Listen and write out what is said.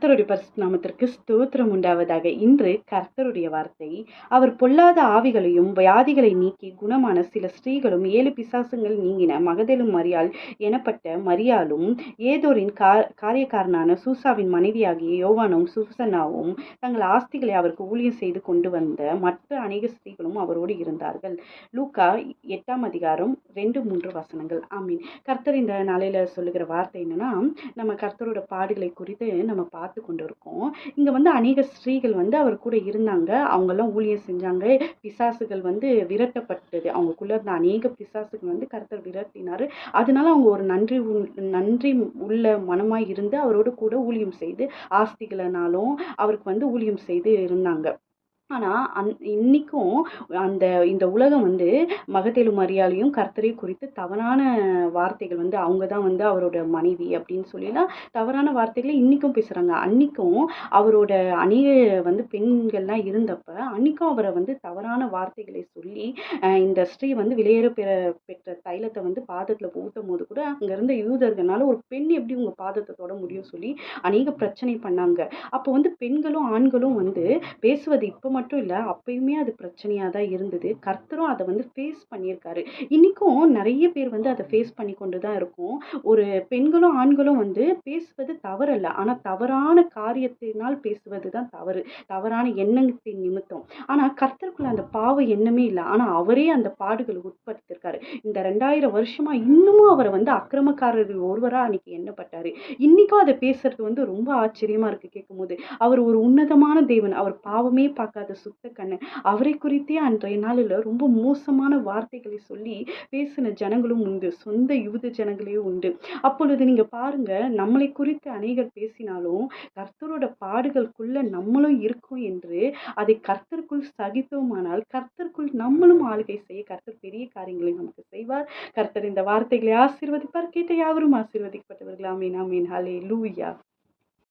கர்த்தருடைய பரிசுத்த நாமத்திற்கு ஸ்தோத்திரம் உண்டாவதாக. இன்று கர்த்தருடைய வார்த்தை, அவர் பொல்லாத ஆவிகளையும் வியாதிகளை நீக்கி குணமான சில ஸ்திரீகளும் 7 பிசாசுகள் நீங்கின மகதேலும் மரியாள் எனப்பட்ட மரியாளும் ஏதோரின் காரியக்காரனான சூசாவின் மனைவியாகிய யோவானும் சூசனாவும் தங்கள் ஆஸ்திகளை அவருக்கு ஊழியம் செய்து கொண்டு வந்த மற்ற அநேக ஸ்திரீகளும் அவரோடு இருந்தார்கள். லூக்கா 8ஆம் அதிகாரம் 2-3 வசனங்கள். ஆமீன். கர்த்தர் இந்த நாளையில சொல்லுகிற வார்த்தை என்னன்னா, நம்ம கர்த்தரோட பாடுகளை குறித்து நம்ம பார்த்து கொண்டு இருக்கோம். இங்க அநேக ஸ்திரீகள் அவர் கூட இருந்தாங்க. அவங்கெல்லாம் ஊழியம் செஞ்சாங்க. பிசாசுகள் விரட்டப்பட்டது. அவங்களுக்குள்ள இருந்த அநேக பிசாசுகள் கர்த்தர் விரட்டினாரு. அதனால அவங்க ஒரு நன்றி உள்ள மனமாய் இருந்து அவரோடு கூட ஊழியம் செய்து ஆஸ்திகளினாலும் அவருக்கு ஊழியம் செய்து இருந்தாங்க. ஆனா இன்னைக்கும் இந்த உலகம் மகதேலு மரியாளையும் கர்த்தரை குறித்து தவறான வார்த்தைகள் அவங்க தான் அவரோட மனைவி அப்படின்னு சொல்லிலாம் தவறான வார்த்தைகளை இன்னைக்கும் பேசுறாங்க. அன்னைக்கும் அவரோட அநேக பெண்கள்லாம் இருந்தப்ப அன்னைக்கும் அவரை தவறான வார்த்தைகளை சொல்லி இந்த ஸ்ரீ வெளியேற பெற்ற தைலத்தை பாதத்துல ஊத்தும் போது கூட அங்க இருந்த யூதர்களால ஒரு பெண் எப்படி உங்க பாதத்தை தொட முடியும் சொல்லி அநேக பிரச்சனை பண்ணாங்க. அப்போ பெண்களும் ஆண்களும் பேசுவது இப்ப மட்டும் இல்ல, அப்பயுமே அது பிரச்சனையா தான் இருந்தது. கர்த்தரும் அதை ஃபேஸ் பண்ணியிருக்காரு. இன்னைக்கும் நிறைய பேர் அதை ஃபேஸ் பண்ணி கொண்டு தான் இருக்கும். ஒரு பெண்களும் ஆண்களும் பேசுவது தவறல்ல, ஆனா தவறான காரியத்தினால் பேசுவது தான் தவறு, தவறான எண்ணத்தின் நிமித்தம். ஆனா கர்த்தருக்குள்ள அந்த பாவ எண்ணமே இல்லை, ஆனா அவரே அந்த பாடுகளை உட்படுத்திருக்காரு. இந்த 2000 வருஷமா இன்னமும் அவரை அக்கிரமக்காரர் ஒருவரா அன்னைக்கு எண்ணப்பட்டாரு. இன்னைக்கும் அதை பேசுறது ரொம்ப ஆச்சரியமா இருக்கு கேட்கும் போது. அவர் ஒரு உன்னதமான தேவன், அவர் பாவமே பார்க்காத சுத்த கண்ணன். அவரை குறித்தே அன்றைய நாளில் ரொம்ப மோசமான வார்த்தைகளை சொல்லி பேசின ஜனங்களும் உண்டு, சொந்த யூத ஜனங்களே உண்டு. அப்பொழுது நீங்க பாருங்க, நம்மளை குறித்து அநேகர் பேசினாலும் கர்த்தரோட பாடுகளுக்குள்ள நம்மளும் இருக்கோம் என்று அதை கர்த்தருக்குள் சகித்தோமானால் கர்த்தருக்குள் நம்மளும் ஆளுகை செய்ய கர்த்தர் பெரிய காரியங்களை நமக்கு செய்வார். கர்த்தர் இந்த வார்த்தைகளை ஆசீர்வதிப்பார். கேட்ட யாவரும் ஆசீர்வதிக்கப்பட்டவர்கள். ஆமீன், ஆமீன். ஹல்லேலூயா.